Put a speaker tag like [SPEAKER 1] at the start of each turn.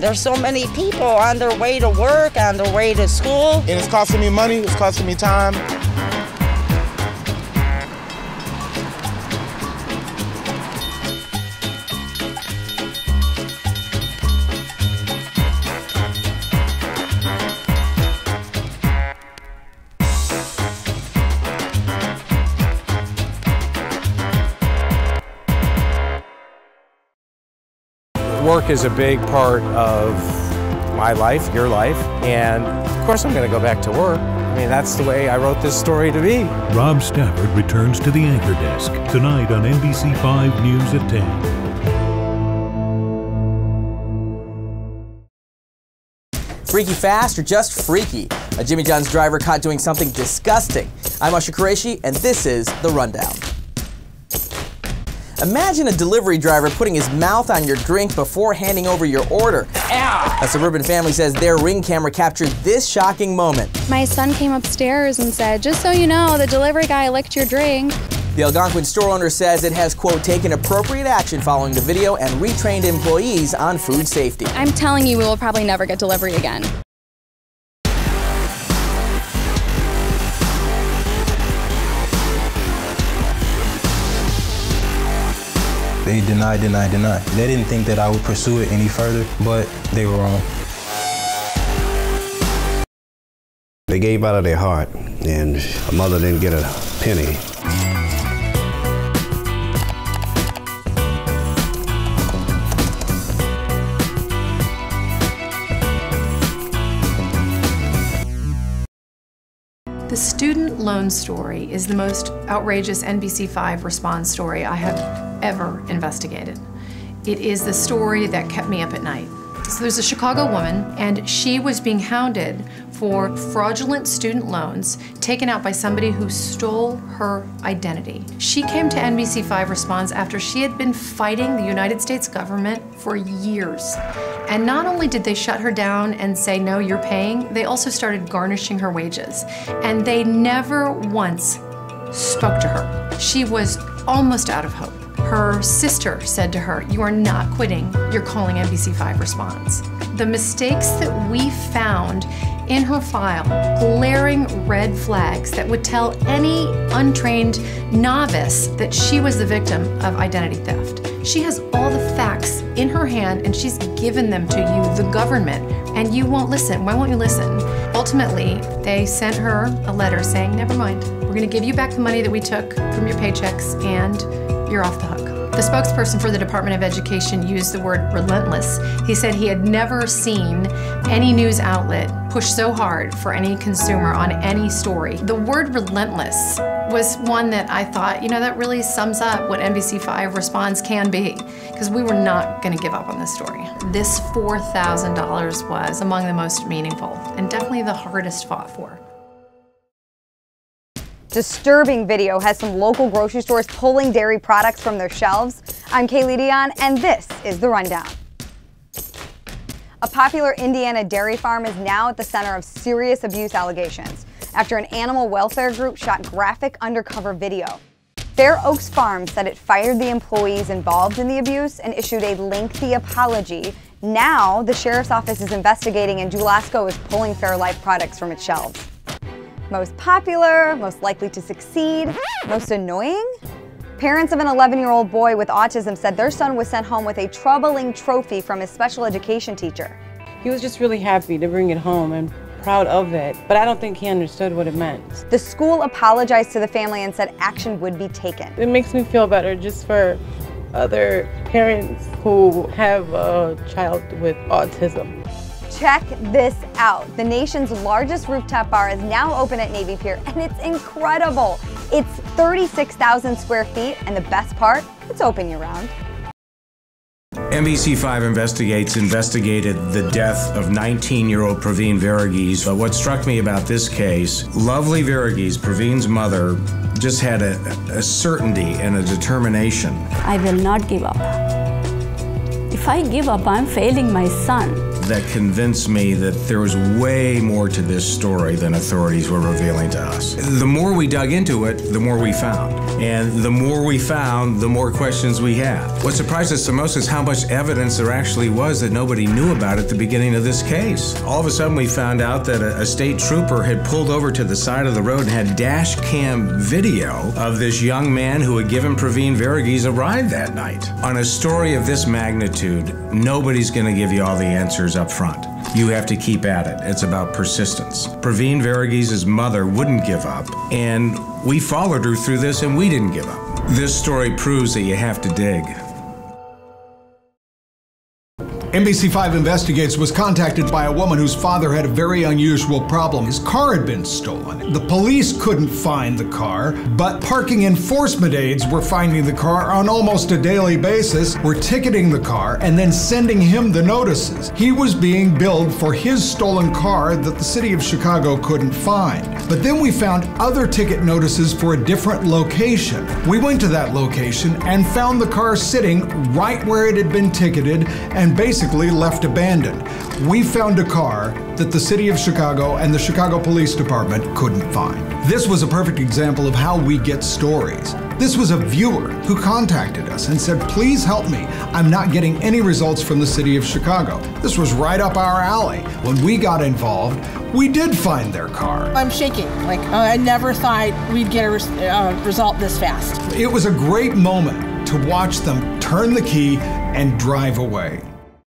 [SPEAKER 1] There's so many people on their way to work, on their way to school.
[SPEAKER 2] And it's costing me money, it's costing me time.
[SPEAKER 3] Work is a big part of my life, your life, and of course I'm going to go back to work. I mean, that's the way I wrote this story to be.
[SPEAKER 4] Rob Stafford returns to the anchor desk tonight on NBC5 News at 10.
[SPEAKER 5] Freaky fast or just freaky? A Jimmy John's driver caught doing something disgusting. I'm Usher Qureshi, and this is The Rundown. Imagine a delivery driver putting his mouth on your drink before handing over your order. Ow! A suburban family says their Ring camera captured this shocking moment.
[SPEAKER 6] My son came upstairs and said, "Just so you know, the delivery guy licked your drink."
[SPEAKER 5] The Algonquin store owner says it has, quote, taken appropriate action following the video and retrained employees on food safety.
[SPEAKER 6] I'm telling you, we will probably never get delivery again.
[SPEAKER 7] They denied. They didn't think that I would pursue it any further, but they were wrong.
[SPEAKER 8] They gave out of their heart, and a mother didn't get a penny.
[SPEAKER 9] The student loan story is the most outrageous NBC5 Response story I have ever investigated. It is the story that kept me up at night. So there's a Chicago woman, and she was being hounded for fraudulent student loans taken out by somebody who stole her identity. She came to NBC5 Response after she had been fighting the United States government for years. And not only did they shut her down and say, "No, you're paying," they also started garnishing her wages. And they never once spoke to her. She was almost out of hope. Her sister said to her, "You are not quitting, you're calling NBC5 Response." The mistakes that we found in her file, glaring red flags that would tell any untrained novice that she was the victim of identity theft. She has all the facts in her hand and she's given them to you, the government, and you won't listen. Why won't you listen? Ultimately, they sent her a letter saying, "Never mind, we're gonna give you back the money that we took from your paychecks and you're off the hook." The spokesperson for the Department of Education used the word relentless. He said he had never seen any news outlet push so hard for any consumer on any story. The word relentless was one that I thought, you know, that really sums up what NBC5 Response can be, because we were not going to give up on this story. This $4,000 was among the most meaningful and definitely the hardest fought for.
[SPEAKER 10] Disturbing video has some local grocery stores pulling dairy products from their shelves. I'm Kaylee Dion, and this is The Rundown. A popular Indiana dairy farm is now at the center of serious abuse allegations after an animal welfare group shot graphic undercover video. Fair Oaks Farm said it fired the employees involved in the abuse and issued a lengthy apology. Now, the sheriff's office is investigating, and Jewel-Osco is pulling Fairlife products from its shelves. Most popular, most likely to succeed, most annoying? Parents of an 11-year-old boy with autism said their son was sent home with a troubling trophy from his special education teacher.
[SPEAKER 11] He was just really happy to bring it home and proud of it, but I don't think he understood what it meant.
[SPEAKER 10] The school apologized to the family and said action would be taken.
[SPEAKER 11] It makes me feel better just for other parents who have a child with autism.
[SPEAKER 10] Check this out. The nation's largest rooftop bar is now open at Navy Pier, and it's incredible. It's 36,000 square feet, and the best part, it's open year-round.
[SPEAKER 12] NBC5 investigated the death of 19-year-old Praveen Varghese. But what struck me about this case, Lovely Varghese, Praveen's mother, just had a certainty and a determination.
[SPEAKER 13] I will not give up. If I give up, I'm failing my son.
[SPEAKER 12] that convinced me that there was way more to this story than authorities were revealing to us. The more we dug into it, the more we found. And the more we found, the more questions we had. What surprised us the most is how much evidence there actually was that nobody knew about at the beginning of this case. All of a sudden we found out that a state trooper had pulled over to the side of the road and had dash cam video of this young man who had given Praveen Varughese a ride that night. On a story of this magnitude, nobody's going to give you all the answers up front. You have to keep at it. It's about persistence. Praveen Varughese's mother wouldn't give up, and we followed her through this, and we didn't give up. This story proves that you have to dig.
[SPEAKER 13] NBC5 Investigates was contacted by a woman whose father had a very unusual problem. His car had been stolen. The police couldn't find the car, but parking enforcement aides were finding the car on almost a daily basis, were ticketing the car, and then sending him the notices. He was being billed for his stolen car that the city of Chicago couldn't find. But then we found other ticket notices for a different location. We went to that location and found the car sitting right where it had been ticketed and basically left abandoned. We found a car that the city of Chicago and the Chicago Police Department couldn't find. This was a perfect example of how we get stories. This was a viewer who contacted us and said, please help me. I'm not getting any results from the city of Chicago. This was right up our alley. When we got involved, we did find their car.
[SPEAKER 14] I'm shaking. Like, I never thought we'd get a result this fast.
[SPEAKER 13] It was a great moment to watch them turn the key and drive away.